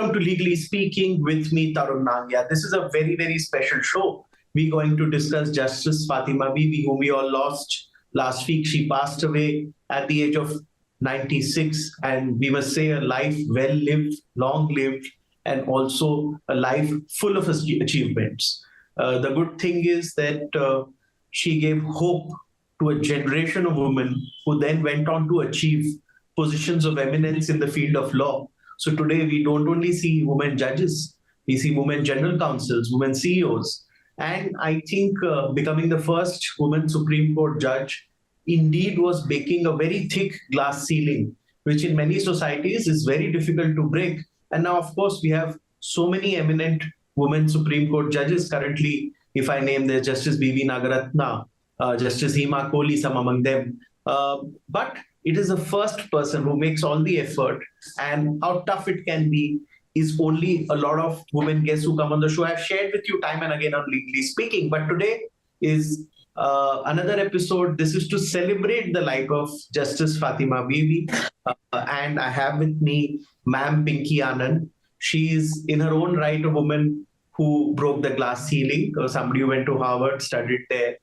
welcome to Legally Speaking with me, Tarun Nangia. This is a very, very special show. We're going to discuss Justice Fatima Bibi, whom we all lost last week. She passed away at the age of 96, and we must say a life well lived, long lived, and also a life full of achievements. The good thing is that she gave hope to a generation of women who then went on to achieve positions of eminence in the field of law. So today we don't only see women judges, we see women general counsels, women CEOs. And I think becoming the first woman Supreme Court judge indeed was breaking a very thick glass ceiling, which in many societies is very difficult to break. And now, of course, we have so many eminent women Supreme Court judges currently. If I name, there's Justice B.V. Nagaratna, Justice Hema Kohli, some among them. But it is the first person who makes all the effort, and how tough it can be is only a lot of women guests who come on the show. I've shared with you time and again on Legally Speaking, but today is another episode. This is to celebrate the life of Justice Fatima Bibi, and I have with me Ma'am Pinky Anand. She's in her own right a woman who broke the glass ceiling, somebody who went to Harvard, studied there,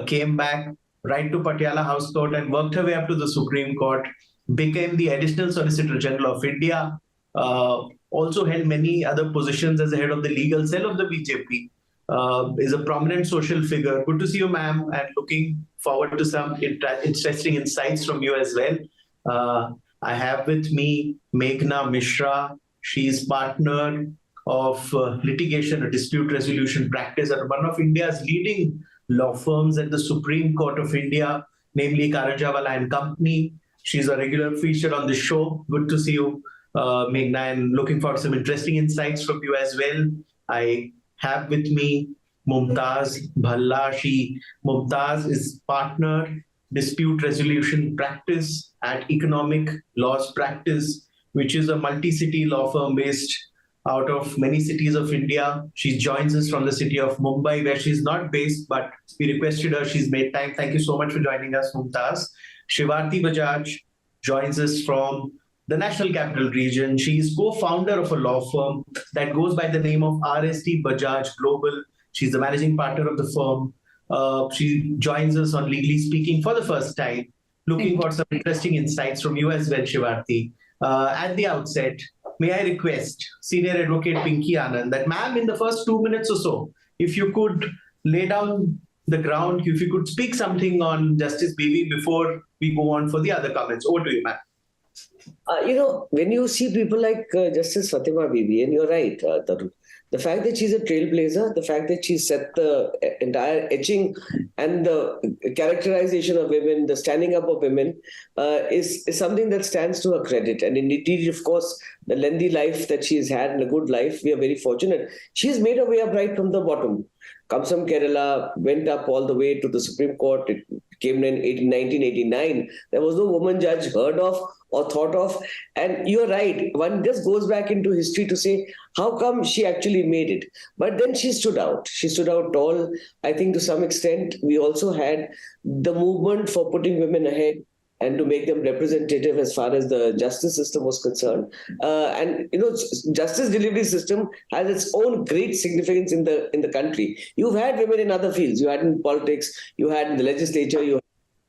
came back right to Patiala House Court and worked her way up to the Supreme Court, became the Additional Solicitor General of India, also held many other positions as the head of the legal cell of the BJP, is a prominent social figure. Good to see you, ma'am, and looking forward to some interesting insights from you as well. I have with me Meghna Mishra. She is partner of litigation, a dispute resolution practice at one of India's leading law firms at the Supreme Court of India, namely Karanjawala and Company. She's a regular feature on the show. Good to see you, Meghna, and looking for some interesting insights from you as well. I have with me Mumtaz Bhalla. Mumtaz is partner, dispute resolution practice at Economic Laws Practice, which is a multi-city law firm based out of many cities of India. She joins us from the city of Mumbai, where she's not based, but we requested her. She's made time. Thank you so much for joining us, Mumtaz. Shivarti Bajaj joins us from the National Capital Region. She is co-founder of a law firm that goes by the name of RST Bajaj Global. She's the managing partner of the firm. She joins us on Legally Speaking for the first time. Looking for some interesting insights from you as well, Shivarti. At the outset, may I request Senior Advocate Pinky Anand that, ma'am, in the first 2 minutes or so, if you could lay down the ground, if you could speak something on Justice Bibi before we go on for the other comments. Over to you, ma'am. When you see people like Justice Fatima Bibi, and you're right, Tarun, the fact that she's a trailblazer, the fact that she set the entire etching and the characterization of women, the standing up of women, is something that stands to her credit. And indeed, of course, the lengthy life that she's had and a good life, we are very fortunate. She's made her way up right from the bottom. Comes from Kerala, went up all the way to the Supreme Court. It came in 1989. There was no woman judge heard of or thought of. And you're right, one just goes back into history to say, how come she actually made it? But then she stood out. She stood out tall. I think to some extent, we also had the movement for putting women ahead and to make them representative as far as the justice system was concerned. Justice delivery system has its own great significance in the country. You've had women in other fields. You had in politics, you had in the legislature, you had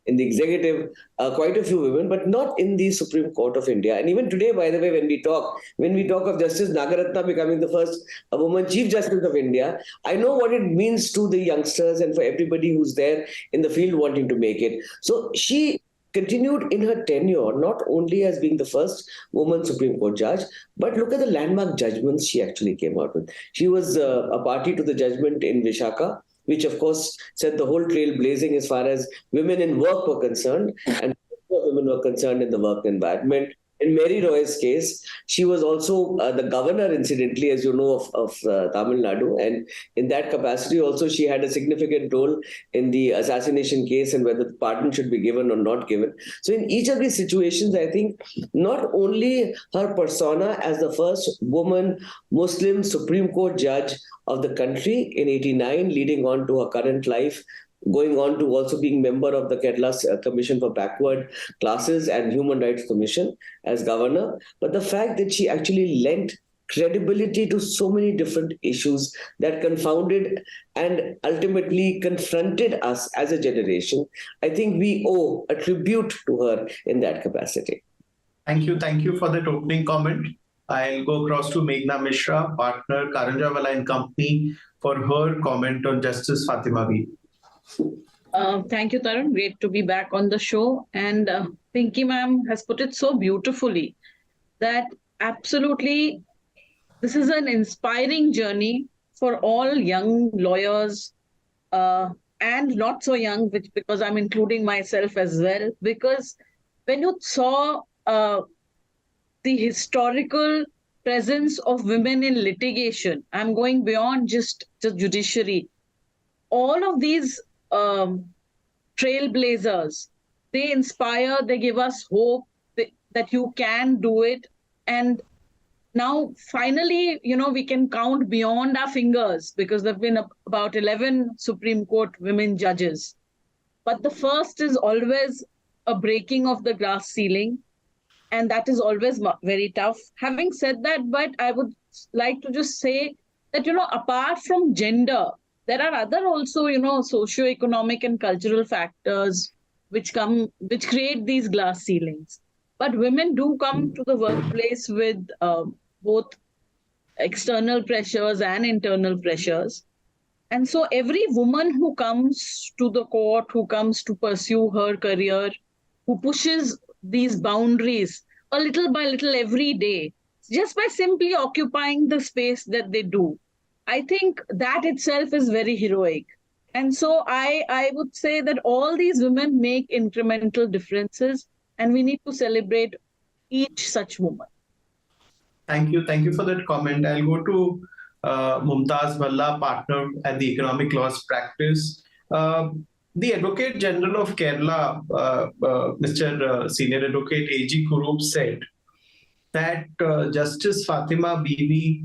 in the executive, quite a few women, but not in the Supreme Court of India. And even today, by the way, when we talk of Justice Nagaratna becoming the first woman Chief Justice of India, I know what it means to the youngsters and for everybody who's there in the field wanting to make it. So she continued in her tenure, not only as being the first woman Supreme Court judge, but look at the landmark judgments she actually came out with. She was a party to the judgment in Vishaka, which of course set the whole trail blazing as far as women in work were concerned, and women were concerned in the work environment. In Mary Roy's case, she was also the governor, incidentally, as you know, of Tamil Nadu. And in that capacity also, she had a significant role in the assassination case and whether the pardon should be given or not given. So in each of these situations, I think not only her persona as the first woman Muslim Supreme Court judge of the country in 89, leading on to her current life, going on to also being member of the Kerala Commission for Backward Classes and Human Rights Commission as governor. But the fact that she actually lent credibility to so many different issues that confounded and ultimately confronted us as a generation. I think we owe a tribute to her in that capacity. Thank you. Thank you for that opening comment. I'll go across to Meghna Mishra, partner Karanjawala and Company, for her comment on Justice Fatima Bibi. Thank you, Tarun. Great to be back on the show. And Pinky ma'am has put it so beautifully that absolutely this is an inspiring journey for all young lawyers and not so young, which because I'm including myself as well. Because when you saw the historical presence of women in litigation, I'm going beyond just judiciary. All of these trailblazers, they inspire, they give us hope that you can do it. And now, finally, we can count beyond our fingers because there have been about 11 Supreme Court women judges. But the first is always a breaking of the glass ceiling. And that is always very tough. Having said that, but I would like to just say that, apart from gender, there are other also, socio-economic and cultural factors which create these glass ceilings. But women do come to the workplace with both external pressures and internal pressures. And so every woman who comes to the court, who comes to pursue her career, who pushes these boundaries a little by little every day, just by simply occupying the space that they do, I think that itself is very heroic. And so I would say that all these women make incremental differences, and we need to celebrate each such woman. Thank you. Thank you for that comment. I'll go to Mumtaz Bhalla, partner at the Economic Laws Practice. The Advocate General of Kerala, Mr. Senior Advocate A.G. Kurup, said that Justice Fatima Bibi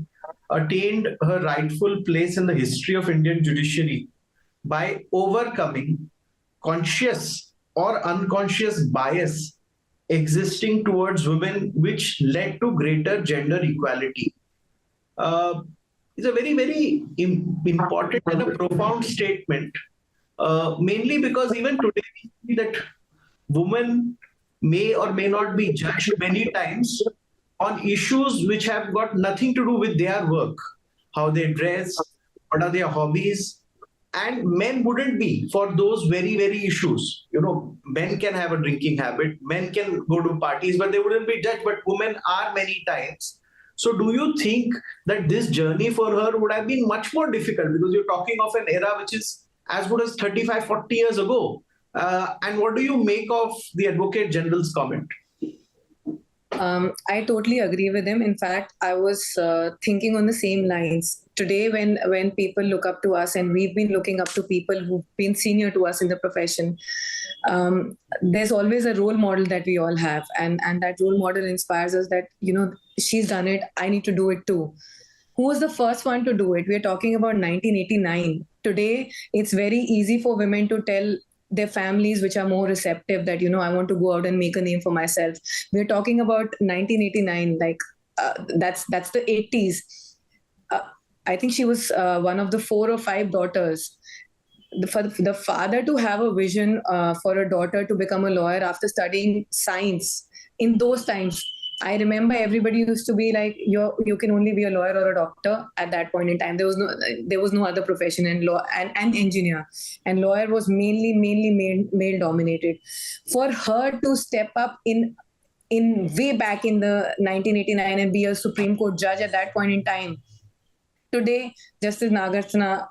attained her rightful place in the history of Indian judiciary by overcoming conscious or unconscious bias existing towards women, which led to greater gender equality. It's a very, very important and a profound statement, mainly because even today we see that women may or may not be judged many times on issues which have got nothing to do with their work, how they dress, what are their hobbies. And men wouldn't be for those very, very issues. Men can have a drinking habit, men can go to parties, but they wouldn't be judged. But women are many times. So do you think that this journey for her would have been much more difficult? Because you're talking of an era which is as good as 35, 40 years ago. And what do you make of the Advocate General's comment? I totally agree with him. In fact, I was thinking on the same lines. Today, when people look up to us, and we've been looking up to people who've been senior to us in the profession, there's always a role model that we all have. And that role model inspires us that, she's done it, I need to do it too. Who was the first one to do it? We're talking about 1989. Today, it's very easy for women to tell their families which are more receptive that, I want to go out and make a name for myself. We're talking about 1989, like that's the 80s. I think she was one of the 4 or 5 daughters. For the father to have a vision for a daughter to become a lawyer after studying science in those times, I remember everybody used to be like, you can only be a lawyer or a doctor at that point in time. There was no other profession in law and engineer. And lawyer was mainly male dominated. For her to step up in way back in the 1989 and be a Supreme Court judge at that point in time. Today, Justice Nagarjuna,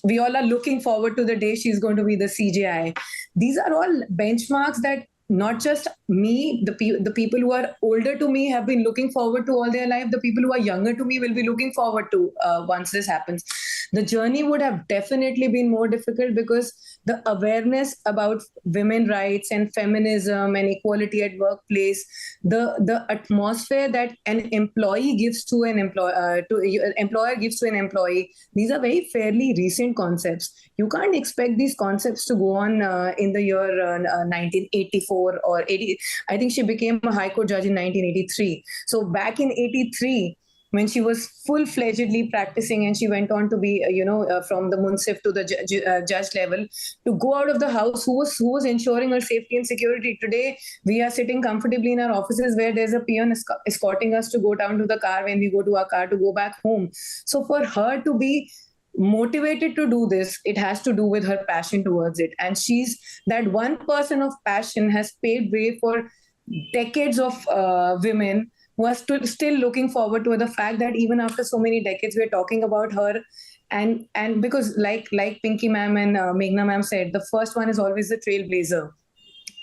we all are looking forward to the day she's going to be the CJI. These are all benchmarks that not just me, the people who are older to me have been looking forward to all their life. The people who are younger to me will be looking forward to once this happens. The journey would have definitely been more difficult because the awareness about women rights and feminism and equality at workplace, the atmosphere that an employee gives to an employer gives to an employee, these are very fairly recent concepts. You can't expect these concepts to go on in the year 1984 or 80. I think she became a High Court judge in 1983. So back in 83, when she was full-fledgedly practicing, and she went on to be, from the munsif to the judge level, to go out of the house, who was ensuring her safety and security. Today, we are sitting comfortably in our offices where there's a peon escorting us to go down to the car when we go to our car to go back home. So for her to be motivated to do this, it has to do with her passion towards it. And she's that one person of passion has paved way for decades of women who are still looking forward to the fact that even after so many decades, we're talking about her. And because like Pinky ma'am and Meghna ma'am said, the first one is always the trailblazer.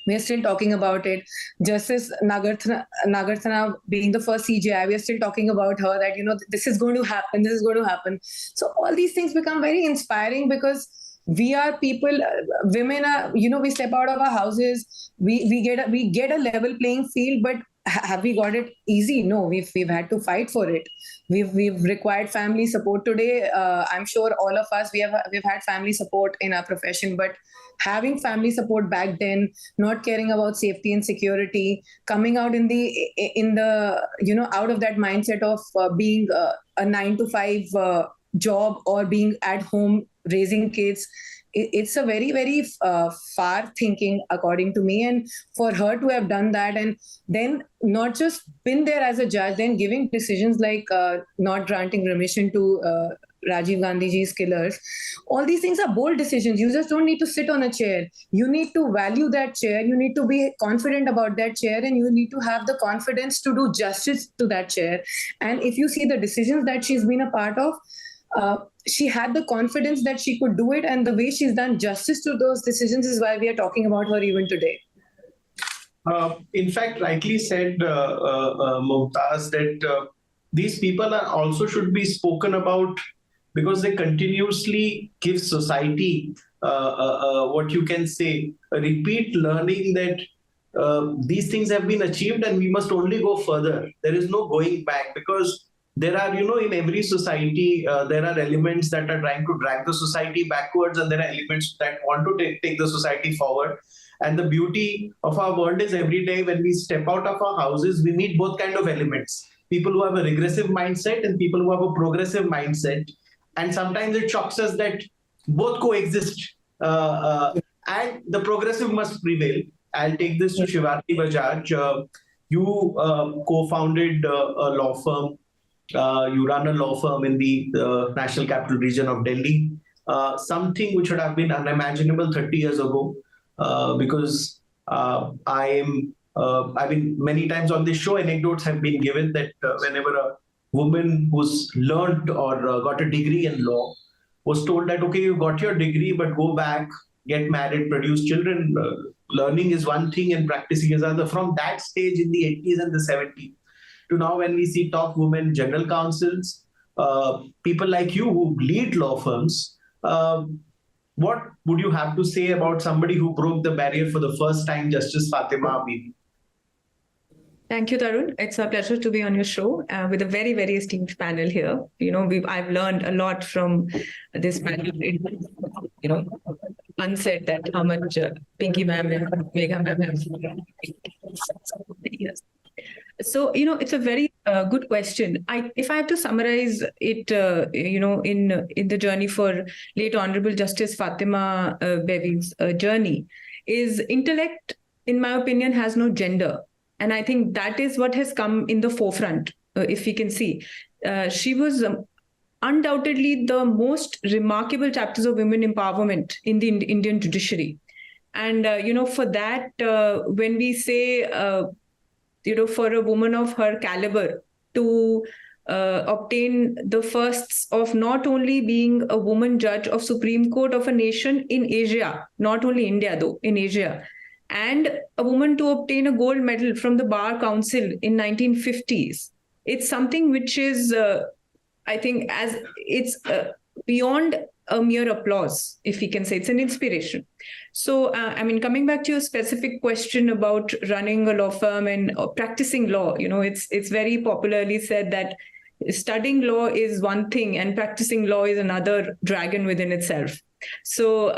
We are still talking about it. Justice Nagarthana being the first CJI, we are still talking about her, that, this is going to happen, this is going to happen. So all these things become very inspiring, because we are people, women are, we step out of our houses, we get a level playing field, but have we got it easy? No, we've had to fight for it. We've required family support. Today, I'm sure all of us, we've had family support in our profession, but having family support back then, not caring about safety and security, coming out in the out of that mindset of being a 9-to-5 job, or being at home raising kids, it's a very, very far thinking, according to me. And for her to have done that, and then not just been there as a judge, then giving decisions like not granting remission to Rajiv Gandhiji's killers. All these things are bold decisions. You just don't need to sit on a chair. You need to value that chair. You need to be confident about that chair, and you need to have the confidence to do justice to that chair. And if you see the decisions that she's been a part of, she had the confidence that she could do it, and the way she's done justice to those decisions is why we are talking about her even today. In fact, rightly said, Mumtaz, that these people are also should be spoken about, because they continuously give society what you can say, a repeat learning that these things have been achieved and we must only go further. There is no going back, because there are, in every society, there are elements that are trying to drag the society backwards, and there are elements that want to take the society forward. And the beauty of our world is every day when we step out of our houses, we meet both kind of elements. People who have a regressive mindset and people who have a progressive mindset. And sometimes it shocks us that both coexist. And the progressive must prevail. I'll take this to Shivangi Bajaj. You co-founded a law firm. You run a law firm in the National Capital Region of Delhi. Something which would have been unimaginable 30 years ago. Because I've been many times on this show, anecdotes have been given that whenever a woman who's learned or got a degree in law was told that, okay, you got your degree, but go back, get married, produce children. Learning is one thing and practicing is another. From that stage in the 80s and the 70s to now, when we see top women general counsels, people like you who lead law firms, what would you have to say about somebody who broke the barrier for the first time, Justice Fatima Bibi? Thank you, Tarun. It's a pleasure to be on your show with a very, very esteemed panel here. I've learned a lot from this panel. Unsaid that how much Pinky ma'am and Megha ma'am have. Yes. So, it's a very good question. If I have to summarize it, in the journey for late Honorable Justice Fatima Bibi's journey, is intellect, in my opinion, has no gender. And I think that is what has come in the forefront, if we can see. She was undoubtedly the most remarkable chapters of women empowerment in the Indian judiciary. And, for that, when we say, for a woman of her caliber to obtain the firsts of not only being a woman judge of Supreme Court of a nation in Asia, not only India though, in Asia, and a woman to obtain a gold medal from the Bar Council in 1950s. It's something which is, I think, as it's beyond a mere applause, if we can say. It's an inspiration. So, coming back to your specific question about running a law firm and practicing law, it's very popularly said that studying law is one thing and practicing law is another dragon within itself. So,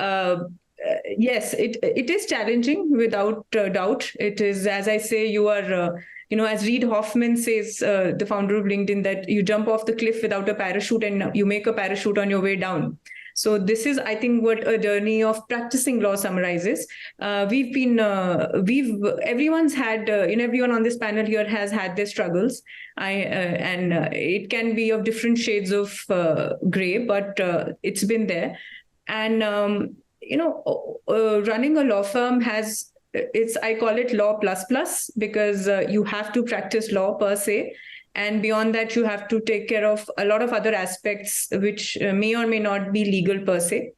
yes, it is challenging without doubt. It is, as I say, you are as Reid Hoffman says, the founder of LinkedIn, that you jump off the cliff without a parachute and you make a parachute on your way down. So this is, I think, what a journey of practicing law summarizes. Everyone's had, everyone on this panel here has had their struggles. And it can be of different shades of gray, but it's been there. And, running a law firm I call it law plus, because you have to practice law per se. And beyond that, you have to take care of a lot of other aspects, which may or may not be legal per se.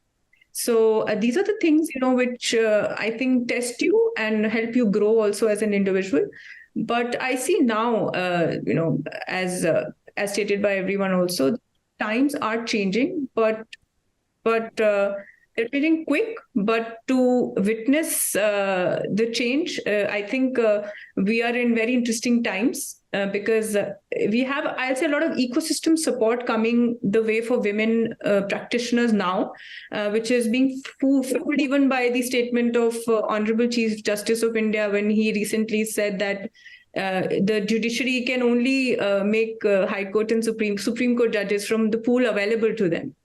So these are the things, which I think test you and help you grow also as an individual. But I see now, as stated by everyone also, times are changing, but they're changing quick. But to witness the change, I think we are in very interesting times. Because we have, I'll say, a lot of ecosystem support coming the way for women practitioners now, which is being fueled even by the statement of Honorable Chief Justice of India, when he recently said that the judiciary can only make High Court and Supreme Court judges from the pool available to them.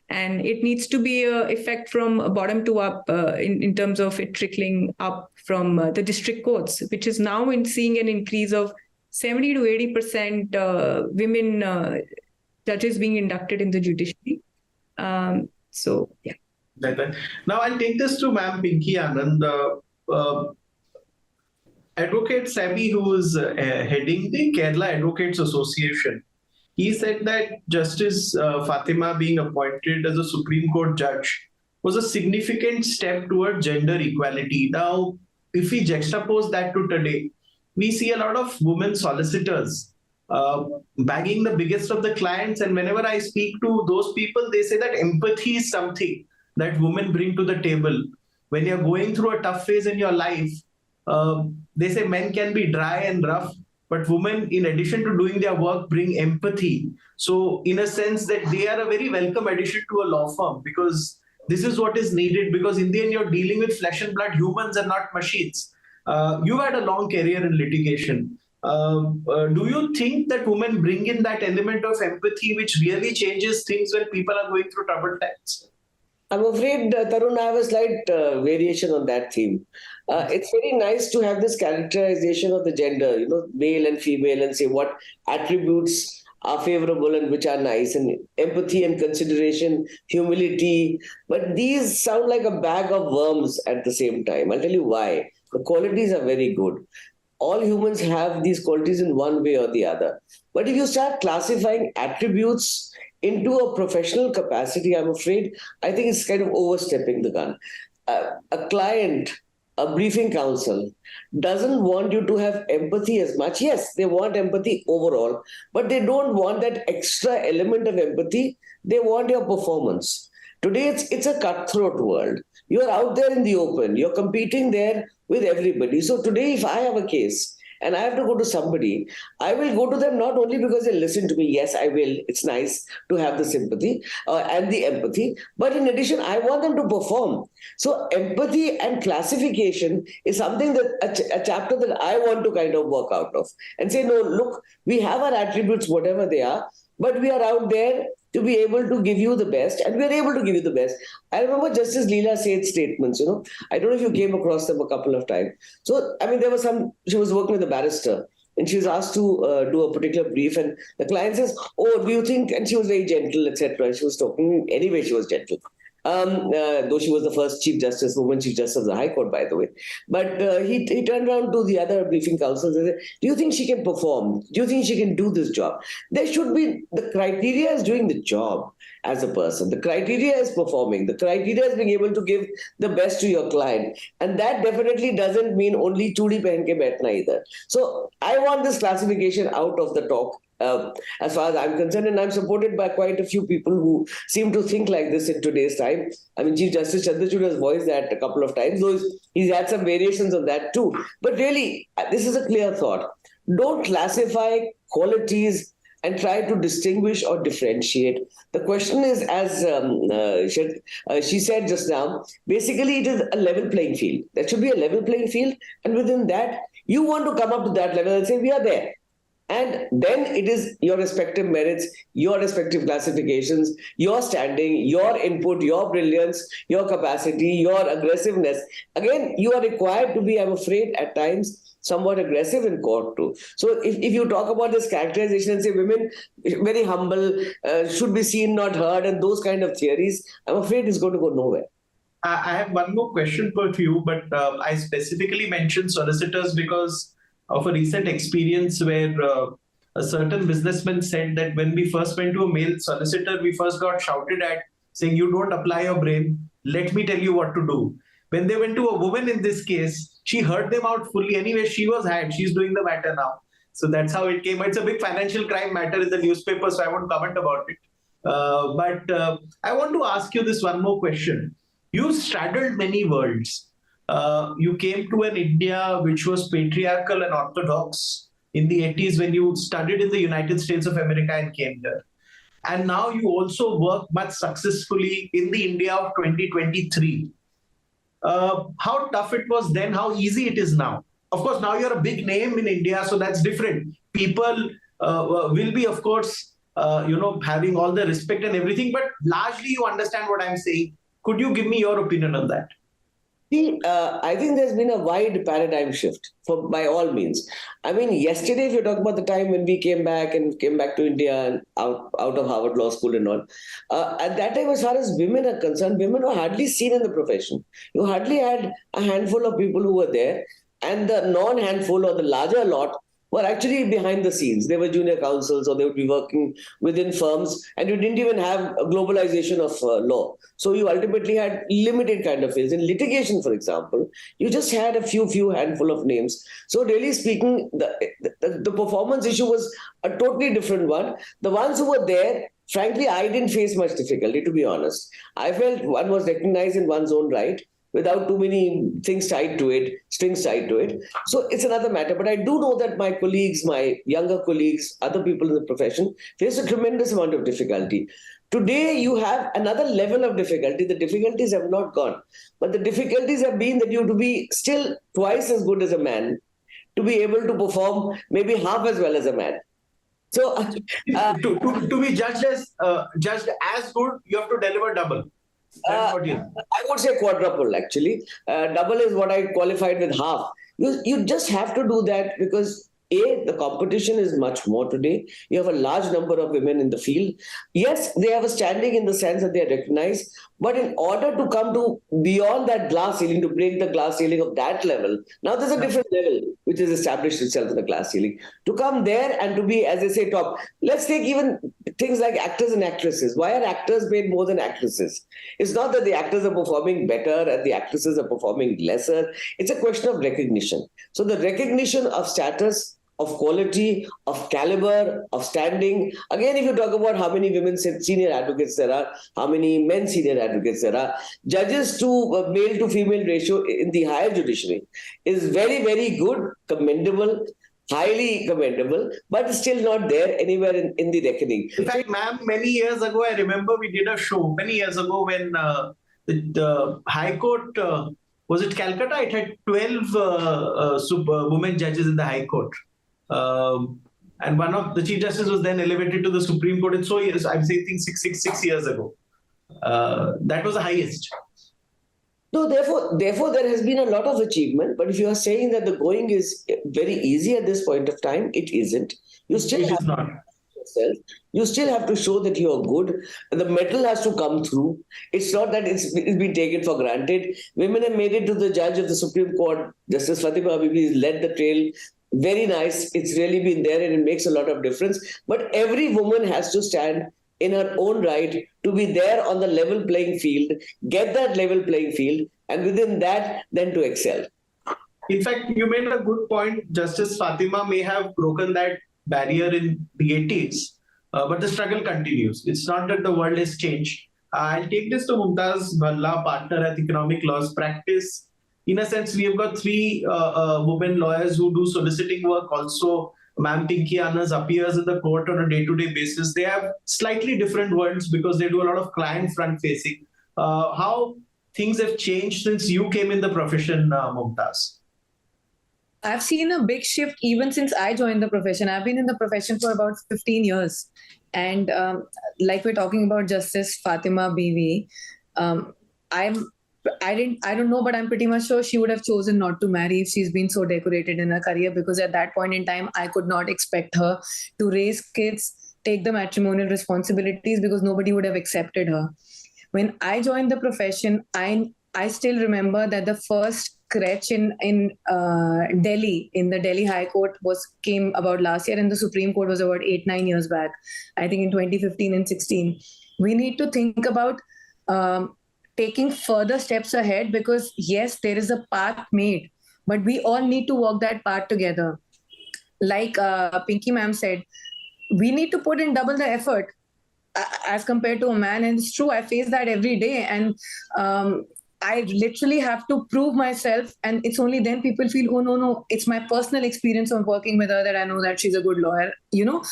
And it needs to be an effect from bottom to up in terms of it trickling up from the district courts, which is now seeing an increase of 70 to 80% women judges being inducted in the judiciary. So, yeah. Now, I'll take this to Ma'am Pinky Anand. Advocate Sabi, who is heading the Kerala Advocates Association, he said that Justice Fatima being appointed as a Supreme Court judge was a significant step toward gender equality. Now, if we juxtapose that to today, we see a lot of women solicitors bagging the biggest of the clients. And whenever I speak to those people, they say that empathy is something that women bring to the table. When you're going through a tough phase in your life, they say men can be dry and rough, but women, in addition to doing their work, bring empathy. So in a sense that they are a very welcome addition to a law firm, because this is what is needed, because in the end, you're dealing with flesh and blood humans and not machines. You had a long career in litigation. Do you think that women bring in that element of empathy which really changes things when people are going through troubled times? I'm afraid, Tarun, I have a slight variation on that theme. It's very nice to have this characterization of the gender, male and female, and say what attributes are favorable and which are nice, and empathy and consideration, humility. But these sound like a bag of worms at the same time. I'll tell you why. The qualities are very good. All humans have these qualities in one way or the other. But if you start classifying attributes into a professional capacity, I'm afraid, I think it's kind of overstepping the gun. A client, a briefing counsel, doesn't want you to have empathy as much. Yes, they want empathy overall, but they don't want that extra element of empathy. They want your performance. Today, it's a cutthroat world. You're out there in the open. You're competing there with everybody. So today, if I have a case and I have to go to somebody, I will go to them not only because they listen to me. Yes, I will. It's nice to have the sympathy and the empathy. But in addition, I want them to perform. So empathy and classification is something that a chapter that I want to kind of work out of and say, no, look, we have our attributes, whatever they are, but we are out there to be able to give you the best, and we are able to give you the best. I remember Justice Leela Seth's statements, I don't know if you came across them a couple of times. So, there was she was working with a barrister, and she was asked to do a particular brief, and the client says, oh, do you think, and she was very gentle, etc. She was talking, anyway, she was gentle. Though she was the first woman Chief Justice of the High Court, by the way. But he turned around to the other briefing counsels and said, do you think she can perform? Do you think she can do this job? There should be, the criteria is doing the job as a person. The criteria is performing. The criteria is being able to give the best to your client. And that definitely doesn't mean only chudi pehen ke baithna either. So I want this classification out of the talk. As far as I'm concerned, and I'm supported by quite a few people who seem to think like this in today's time. Chief Justice Chandrachud has voiced that a couple of times, though he's had some variations of that too. But really, this is a clear thought. Don't classify qualities and try to distinguish or differentiate. The question is, as she said just now, basically it is a level playing field. There should be a level playing field, and within that, You want to come up to that level and say, we are there. And then it is your respective merits, your respective classifications, your standing, your input, your brilliance, your capacity, your aggressiveness. Again, you are required to be, I'm afraid, at times, somewhat aggressive in court too. So if you talk about this characterization and say women very humble, should be seen, not heard, and those kind of theories, I'm afraid it's going to go nowhere. I have one more question for you, but I specifically mentioned solicitors because of a recent experience where a certain businessman said that when we first went to a male solicitor, we first got shouted at saying, you don't apply your brain. Let me tell you what to do. When they went to a woman in this case, she heard them out fully. Anyway, she was had. She's doing the matter now. So that's how it came. It's a big financial crime matter in the newspaper, so I won't comment about it. But I want to ask you this one more question. You straddled many worlds. You came to an India which was patriarchal and orthodox in the 80s when you studied in the United States of America and came here. And now you also work much successfully in the India of 2023. How tough it was then, how easy it is now. Of course, now you're a big name in India, so that's different. People will be, of course, having all the respect and everything, but largely you understand what I'm saying. Could you give me your opinion on that? See, I think there's been a wide paradigm shift by all means. I mean, yesterday, if you talk about the time when we came back to India and out of Harvard Law School and all, at that time, as far as women are concerned, women were hardly seen in the profession. You hardly had a handful of people who were there, and the non-handful or the larger lot were actually behind the scenes. They were junior counsels or they would be working within firms, and you didn't even have a globalization of law. So you ultimately had limited kind of fields. In litigation, for example, you just had a few handful of names. So really speaking, the performance issue was a totally different one. The ones who were there, frankly, I didn't face much difficulty, to be honest. I felt one was recognized in one's own right, without too many things tied to it, strings tied to it. So it's another matter. But I do know that my colleagues, my younger colleagues, other people in the profession face a tremendous amount of difficulty. Today, you have another level of difficulty. The difficulties have not gone. But the difficulties have been that you have to be still twice as good as a man to be able to perform maybe half as well as a man. So to be judged as good, you have to deliver double. I would say quadruple, actually. Double is what I qualified with half. You just have to do that because, A, the competition is much more today. You have a large number of women in the field. Yes, they have a standing in the sense that they are recognized. But in order to come to beyond that glass ceiling, to break the glass ceiling of that level, now there's a different level which has established itself in the glass ceiling. To come there and to be, as they say, top. Let's take even things like actors and actresses. Why are actors paid more than actresses? It's not that the actors are performing better and the actresses are performing lesser. It's a question of recognition. So the recognition of status, of quality, of caliber, of standing. Again, if you talk about how many women senior advocates there are, how many men senior advocates there are, judges to male to female ratio in the higher judiciary is very, very good, commendable, highly commendable, but still not there anywhere in the reckoning. In fact, ma'am, many years ago, I remember we did a show many years ago when the High Court, was it Calcutta? It had 12 women judges in the High Court. And one of the Chief Justice was then elevated to the Supreme Court. And so years, I'm saying 6 years ago. That was the highest. No, therefore, there has been a lot of achievement. But if you are saying that the going is very easy at this point of time, it isn't. You still have yourself. You still have to show that you are good. The metal has to come through. It's not that it's been taken for granted. Women have made it to the judge of the Supreme Court. Justice Fatima Bibi has led the trail. Very nice. It's really been there and it makes a lot of difference. But every woman has to stand in her own right to be there on the level playing field, get that level playing field, and within that, then to excel. In fact, you made a good point. Justice Fatima may have broken that barrier in the 80s, but the struggle continues. It's not that the world has changed. I'll take this to Mumtaz Bhalla, partner at Economic Laws Practice. In a sense, we have got 3 women lawyers who do soliciting work. Also, Ma'am Pinky Annas appears in the court on a day-to-day basis. They have slightly different worlds because they do a lot of client front-facing. How things have changed since you came in the profession, Mumtaz? I've seen a big shift even since I joined the profession. I've been in the profession for about 15 years. And like we're talking about Justice Fatima Bibi, um, I don't know, but I'm pretty much sure she would have chosen not to marry if she's been so decorated in her career, because at that point in time, I could not expect her to raise kids, take the matrimonial responsibilities, because nobody would have accepted her. When I joined the profession, I still remember that the first crèche in Delhi, in the Delhi High Court, came about last year, and the Supreme Court was about 8-9 years back. I think in 2015 and 16. We need to think about taking further steps ahead, because yes, there is a path made, but we all need to walk that path together. Like Pinky ma'am said, we need to put in double the effort as compared to a man. And it's true, I face that every day. And I literally have to prove myself. And it's only then people feel, oh, no, it's my personal experience of working with her that I know that she's a good lawyer. You know,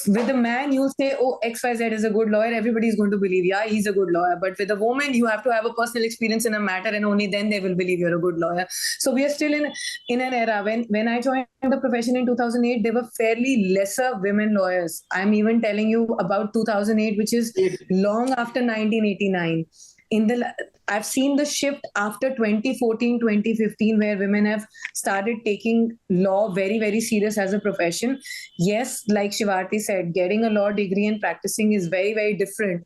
with a man, you'll say, oh, XYZ is a good lawyer. Everybody's going to believe, yeah, he's a good lawyer. But with a woman, you have to have a personal experience in a matter, and only then they will believe you're a good lawyer. So we are still in an era. When I joined the profession in 2008, there were fairly lesser women lawyers. I'm even telling you about 2008, which is long after 1989. I've seen the shift after 2014, 2015, where women have started taking law very, very serious as a profession. Yes, like Shivarti said, getting a law degree and practicing is very, very different.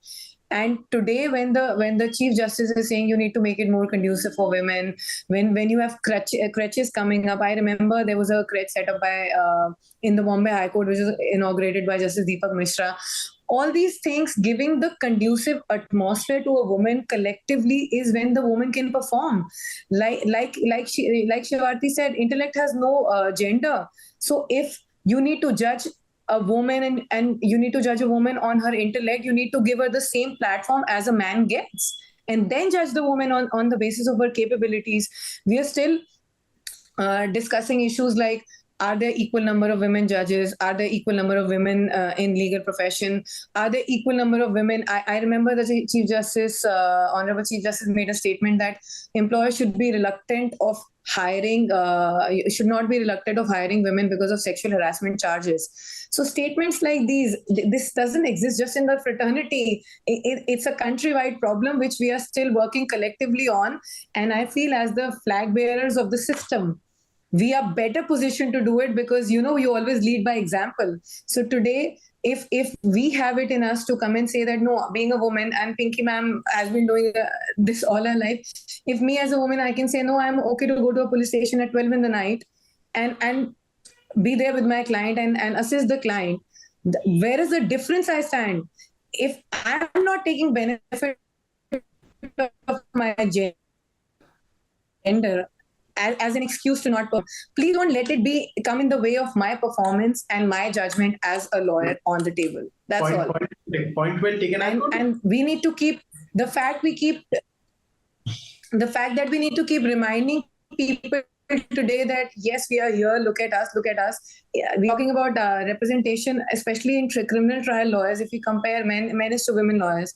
And today, when the Chief Justice is saying you need to make it more conducive for women, when you have crutches coming up, I remember there was a crutch set up by in the Bombay High Court, which was inaugurated by Justice Deepak Mishra. All these things, giving the conducive atmosphere to a woman collectively, is when the woman can perform. Like Shivarti said, intellect has no gender. So if you need to judge a woman and you need to judge a woman on her intellect, you need to give her the same platform as a man gets, and then judge the woman on the basis of her capabilities. We are still discussing issues like, are there equal number of women judges? Are there equal number of women in legal profession? Are there equal number of women? I remember the Chief Justice, Honorable Chief Justice, made a statement that employers should be reluctant of hiring, should not be reluctant of hiring women because of sexual harassment charges. So statements like these, this doesn't exist just in the fraternity. It's a countrywide problem which we are still working collectively on. And I feel as the flag bearers of the system, we are better positioned to do it, because you always lead by example. So today, if we have it in us to come and say that no, being a woman, and Pinky ma'am has been doing this all her life, if me as a woman, I can say no, I'm okay to go to a police station at 12 in the night and be there with my client and assist the client. Where is the difference I stand? If I'm not taking benefit of my gender as an excuse to not perform, please don't let it come in the way of my performance and my judgment as a lawyer on the table. That's all. Point well taken. And we need to keep the fact that we need to keep reminding people today that yes, we are here. Look at us. Yeah, we're talking about representation, especially in criminal trial lawyers. If we compare men to women lawyers,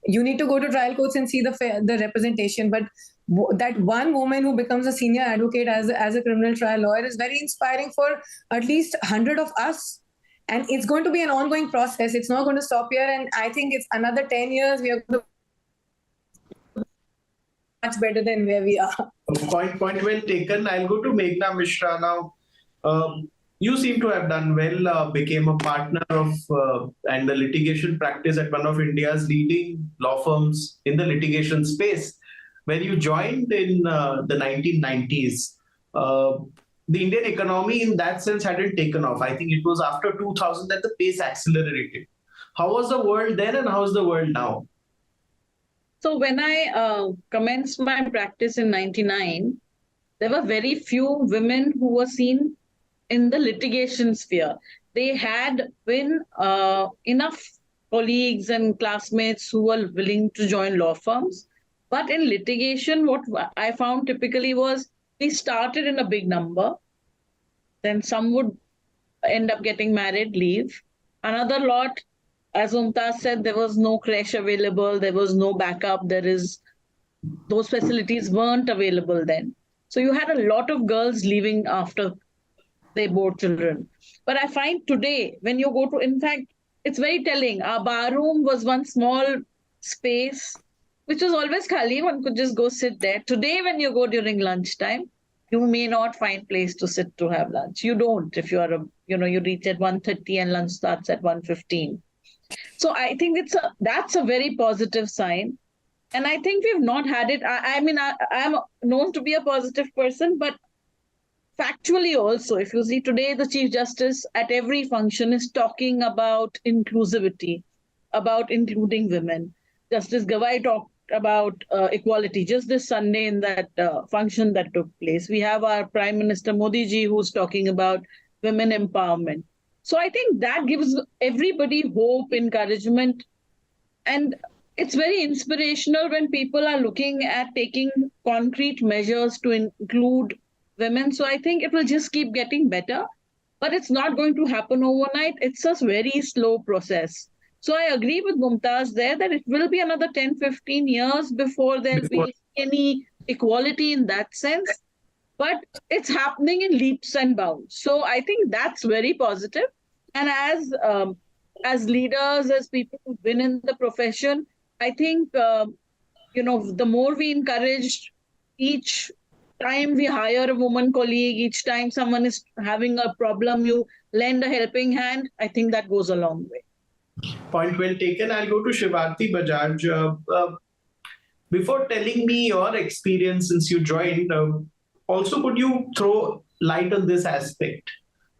you need to go to trial courts and see the representation. But that one woman who becomes a senior advocate as a criminal trial lawyer is very inspiring for at least 100 of us. And it's going to be an ongoing process. It's not going to stop here. And I think it's another 10 years, we are going to much better than where we are. Point well taken. I'll go to Meghna Mishra now. You seem to have done well, became a partner of and the litigation practice at one of India's leading law firms in the litigation space, where you joined in the 1990s. The Indian economy in that sense hadn't taken off. I think it was after 2000 that the pace accelerated. How was the world then and how is the world now? So when I commenced my practice in 99, there were very few women who were seen in the litigation sphere. They had been enough colleagues and classmates who were willing to join law firms. But in litigation, what I found typically was we started in a big number. Then some would end up getting married, leave. Another lot, as Mumtaz said, there was no creche available. There was no backup. Those facilities weren't available then. So you had a lot of girls leaving after they bore children. But I find today, when you go to, in fact, it's very telling. Our bar room was one small space, which was always khali. One could just go sit there. Today, when you go during lunchtime, you may not find place to sit to have lunch. You don't if you are you reach at 1:30 and lunch starts at 1:15. So I think that's a very positive sign. And I think we've not had it. I mean, I'm known to be a positive person, but factually also, if you see today, the Chief Justice at every function is talking about inclusivity, about including women. Justice Gawai talked about equality just this Sunday in that function that took place. We have our Prime Minister Modi ji who's talking about women empowerment. So I think that gives everybody hope, encouragement, and it's very inspirational when people are looking at taking concrete measures to include women. So I think it will just keep getting better, but it's not going to happen overnight. It's a very slow process. So I agree with Mumtaz there that it will be another 10, 15 years before there'll be any equality in that sense. But it's happening in leaps and bounds. So I think that's very positive. And as leaders, as people who've been in the profession, I think, the more we encourage each time we hire a woman colleague, each time someone is having a problem, you lend a helping hand, I think that goes a long way. Point well taken. I'll go to Shivarti Bajaj. Before telling me your experience since you joined, also could you throw light on this aspect?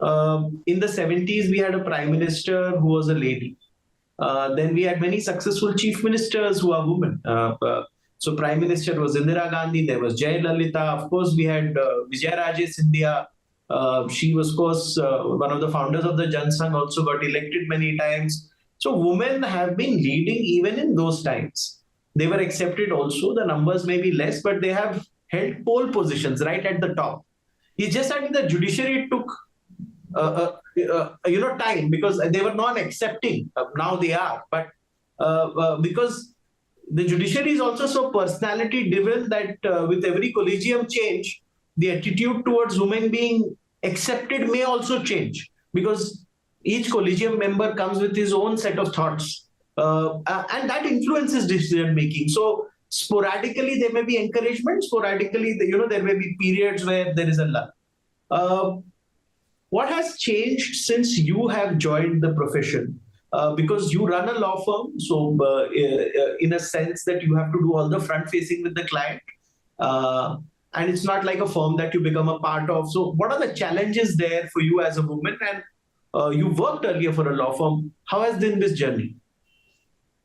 In the 70s, we had a prime minister who was a lady. Then we had many successful chief ministers who are women. So Prime Minister was Indira Gandhi, there was Jayalalitha. Of course, we had Vijayaraje Scindia. She was, of course, one of the founders of the Jansangh, also got elected many times. So women have been leading even in those times. They were accepted also. The numbers may be less, but they have held pole positions right at the top. It's just that in the judiciary it took time because they were non-accepting. Now they are, but because the judiciary is also so personality-driven that with every collegium change, the attitude towards women being accepted may also change because each collegium member comes with his own set of thoughts, and that influences decision-making. So sporadically there may be encouragement, sporadically there may be periods where there is a lull. What has changed since you have joined the profession? Because you run a law firm, so in a sense that you have to do all the front facing with the client, and it's not like a firm that you become a part of. So what are the challenges there for you as a woman? And you worked earlier for a law firm. How has been this journey?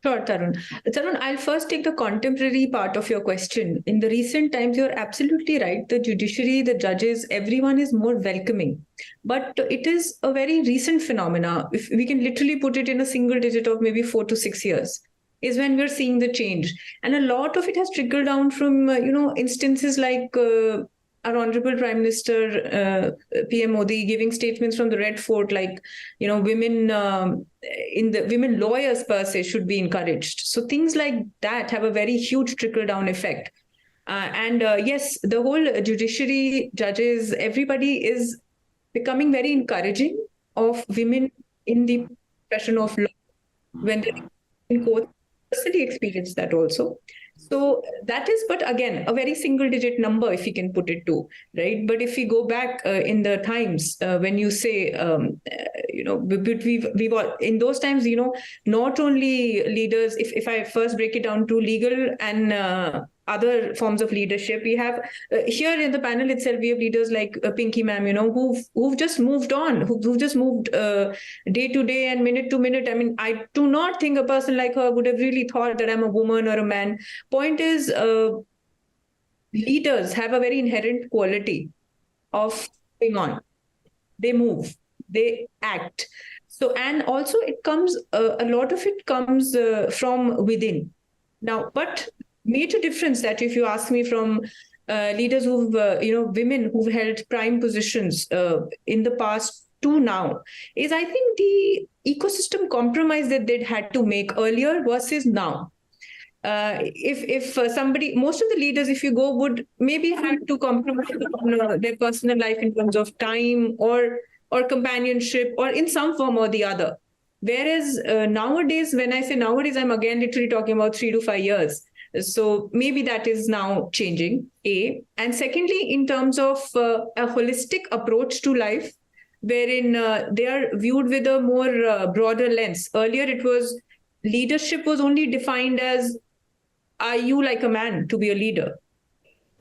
Sure, Tarun. Tarun, I'll first take the contemporary part of your question. In the recent times, you're absolutely right. The judiciary, the judges, everyone is more welcoming. But it is a very recent phenomena. If we can literally put it in a single digit of maybe 4 to 6 years, is when we're seeing the change. And a lot of it has trickled down from, instances like our Honorable Prime Minister, PM Modi, giving statements from the Red Fort, like, women women lawyers per se should be encouraged. So things like that have a very huge trickle-down effect. And yes, the whole judiciary, judges, everybody is becoming very encouraging of women in the profession of law when they're in court. Personally experienced that also. So that is, but again, a very single digit number, if you can put it to, right? But if we go back in the times, when you say, we've in those times, not only leaders, if I first break it down to legal and other forms of leadership, we have here in the panel itself, we have leaders like Pinky ma'am, who've just moved on, who've just moved day to day and minute to minute. I mean, I do not think a person like her would have really thought that I'm a woman or a man. Point is, leaders have a very inherent quality of going on. They move, they act. So, and also it comes, a lot of it comes from within. Now, but major difference that if you ask me from leaders who've, women who've held prime positions in the past to now is, I think, the ecosystem compromise that they'd had to make earlier versus now. if somebody, most of the leaders, if you go, would maybe have to compromise on their personal life in terms of time or companionship or in some form or the other. Whereas nowadays, when I say nowadays, I'm again literally talking about 3 to 5 years. So maybe that is now changing, A. And secondly, in terms of a holistic approach to life, wherein they are viewed with a more broader lens. Earlier, it was leadership was only defined as, are you like a man to be a leader?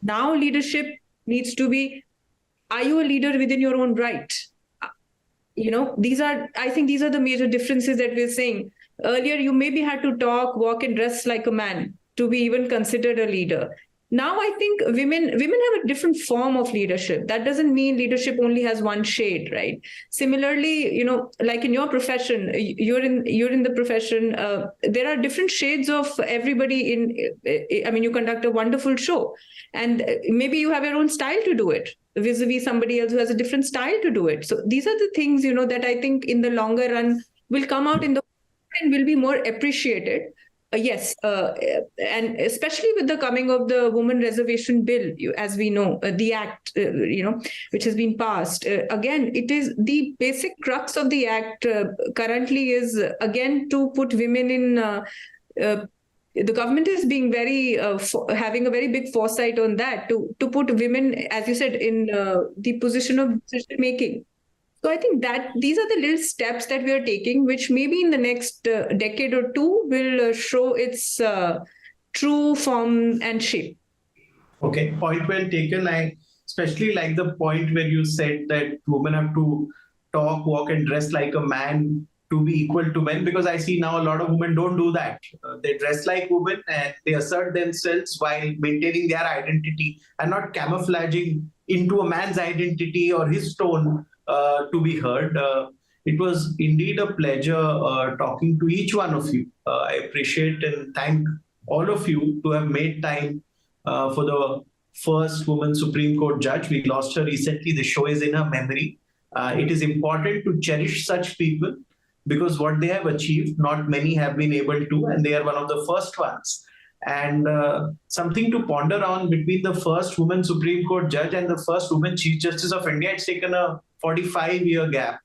Now leadership needs to be, are you a leader within your own right? I think these are the major differences that we're saying. Earlier, you maybe had to talk, walk, and dress like a man to be even considered a leader. Now, I think women have a different form of leadership. That doesn't mean leadership only has one shade, right? Similarly, like in your profession, you're in the profession. There are different shades of everybody. You conduct a wonderful show, and maybe you have your own style to do it, vis-a-vis somebody else who has a different style to do it. So these are the things that I think in the longer run will come out in the and will be more appreciated. Yes, and especially with the coming of the Women Reservation Bill, as we know, the Act, which has been passed. Again, it is the basic crux of the Act currently is, again, to put women in... the government is being very, having a very big foresight on that, to put women, as you said, in the position of decision making. So I think that these are the little steps that we are taking, which maybe in the next decade or two will show its true form and shape. Okay, point well taken. I especially like the point where you said that women have to talk, walk, and dress like a man to be equal to men, because I see now a lot of women don't do that. They dress like women and they assert themselves while maintaining their identity and not camouflaging into a man's identity or his tone to be heard. It was indeed a pleasure talking to each one of you. I appreciate and thank all of you to have made time for the first woman Supreme Court judge. We lost her recently. The show is in her memory. It is important to cherish such people, because what they have achieved, not many have been able to, and they are one of the first ones. And something to ponder on between the first woman Supreme Court judge and the first woman Chief Justice of India. It's taken a 45-year gap.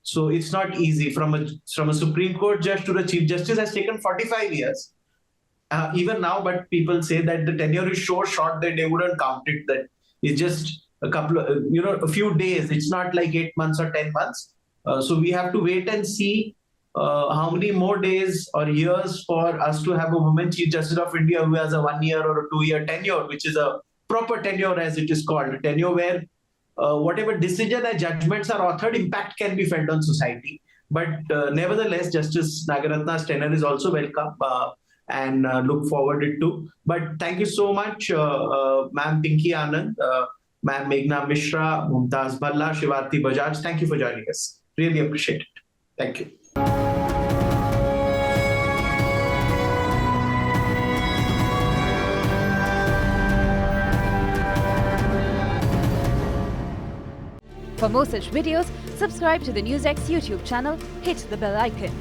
So it's not easy. From a Supreme Court judge to the Chief Justice has taken 45 years. Even now, but people say that the tenure is so short that they wouldn't count it, that it's just a couple of, a few days. It's not like 8 months or 10 months. So we have to wait and see how many more days or years for us to have a woman Chief Justice of India who has a 1 year or a 2 year tenure, which is a proper tenure, as it is called, a tenure where whatever decision and judgments are authored, impact can be felt on society. But nevertheless, Justice Nagaratna's tenure is also welcome and look forward to. But thank you so much, Ma'am Pinky Anand, Ma'am Meghna Mishra, Mumtaz Bhalla, Shivarti Bajaj. Thank you for joining us. Really appreciate it. Thank you. For more such videos, subscribe to the NewsX YouTube channel, hit the bell icon.